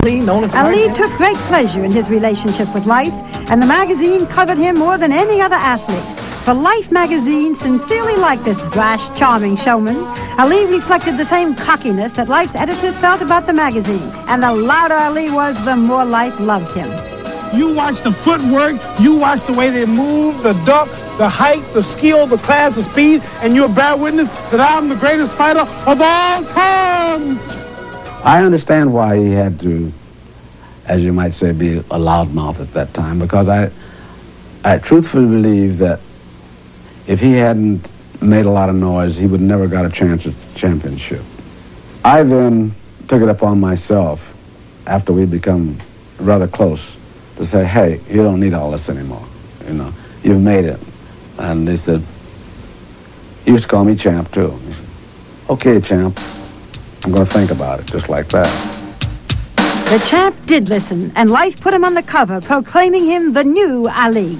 Ali took great pleasure in his relationship with Life, and the magazine covered him more than any other athlete. For Life magazine sincerely liked this brash, charming showman. Ali reflected the same cockiness that Life's editors felt about the magazine, and the louder Ali was, the more Life loved him. You watch the footwork, you watch the way they move, the duck, the height, the skill, the class, the speed, and you'll bear witness that I'm the greatest fighter of all times. I understand why he had to, as you might say, be a loudmouth at that time, because I truthfully believe that if he hadn't made a lot of noise, he would never got a chance at the championship. I then took it upon myself, after we'd become rather close, to say, hey, you don't need all this anymore. You know, you've made it. And they said, he used to call me Champ, too. He said, okay, Champ, I'm going to think about it, just like that. The Champ did listen, and Life put him on the cover, proclaiming him the new Ali.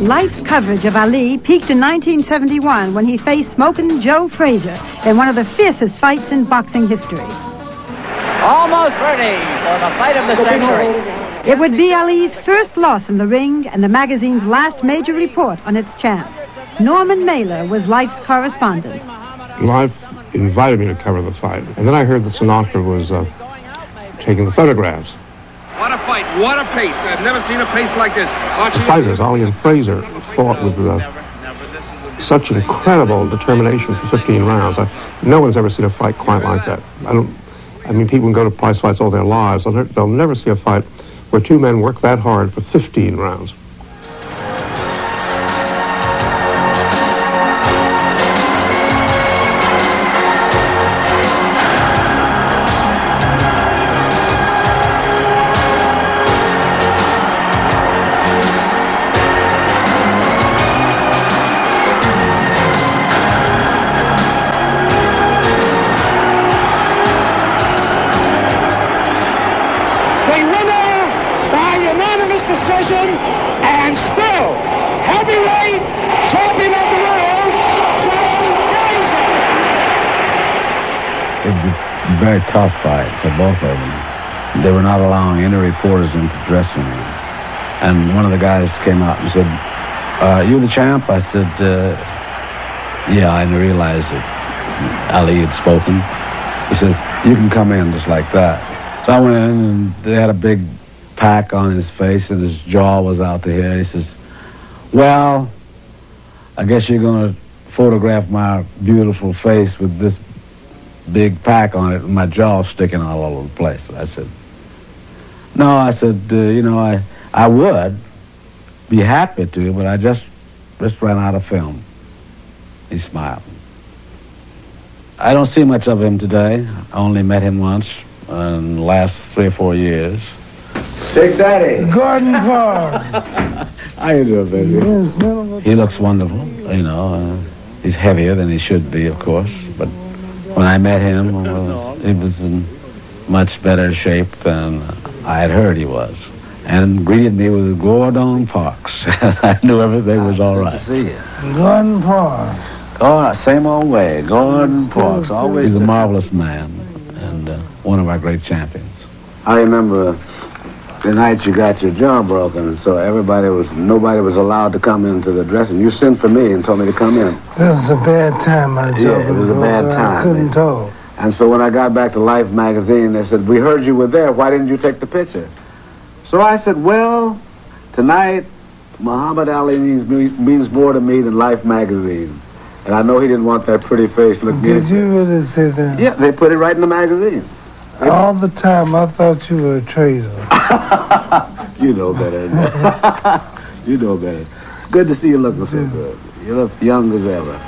Life's coverage of Ali peaked in 1971 when he faced Smokin' Joe Frazier in one of the fiercest fights in boxing history. Almost ready for the fight of the century. It would be Ali's first loss in the ring and the magazine's last major report on its champ. Norman Mailer was Life's correspondent. Life invited me to cover the fight, and then I heard that Sinatra was taking the photographs. What a fight, what a pace. I've never seen a pace like this. The fighters, Ali and Frazier, fought with such incredible determination for 15 rounds. No one's ever seen a fight quite like that. I mean, people can go to prize fights all their lives. They'll never see a fight where two men work that hard for 15 rounds. Very tough fight for both of them. They were not allowing any reporters into the dressing room. And one of the guys came out and said, you the champ? I said, yeah, I didn't realize that Ali had spoken. He says, you can come in just like that. So I went in and they had a big pack on his face and his jaw was out to here. He says, well, I guess you're going to photograph my beautiful face with this big pack on it and my jaw sticking all over the place. I said, no, I said, you know, I would be happy to, but I just ran out of film. He smiled. I don't see much of him today. I only met him once in the last 3 or 4 years. Big Daddy. Gordon Paul. How you doing, baby? He looks wonderful, you know. He's heavier than he should be, of course, but when I met him, he was in much better shape than I had heard he was, and greeted me with Gordon Parks. I knew everything was all right. Good to see you. Gordon Parks. Oh, same old way. Gordon Parks. Always. He's a marvelous man, and one of our great champions. I remember the night you got your jaw broken, so nobody was allowed to come into the dressing. You sent for me and told me to come in. It was a bad time, my jaw. Yeah, it was a bad time. I couldn't talk. And so when I got back to Life magazine, they said, we heard you were there. Why didn't you take the picture? So I said, well, tonight, Muhammad Ali means more to me than Life magazine. And I know he didn't want that pretty face looking. Did you really say that? Yeah, they put it right in the magazine. All the time, I thought you were a traitor. You know better than that. You know better. Good to see you looking so good. You look young as ever.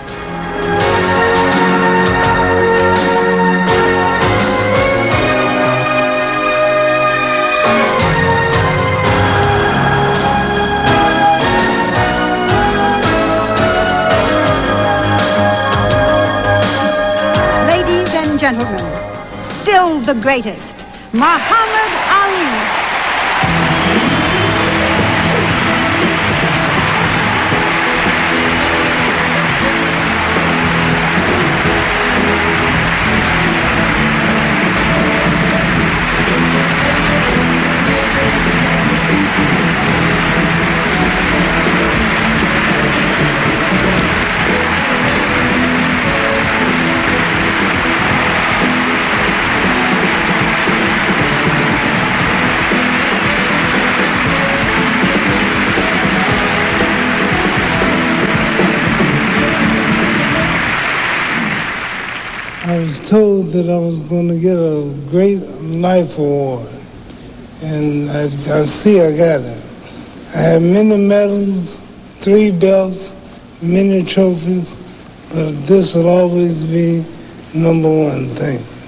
Ladies and gentlemen, still the greatest, Muhammad Ali. I was told that I was going to get a great life award, and I see I got it. I have many medals, 3 belts, many trophies, but this will always be number one. Thank you.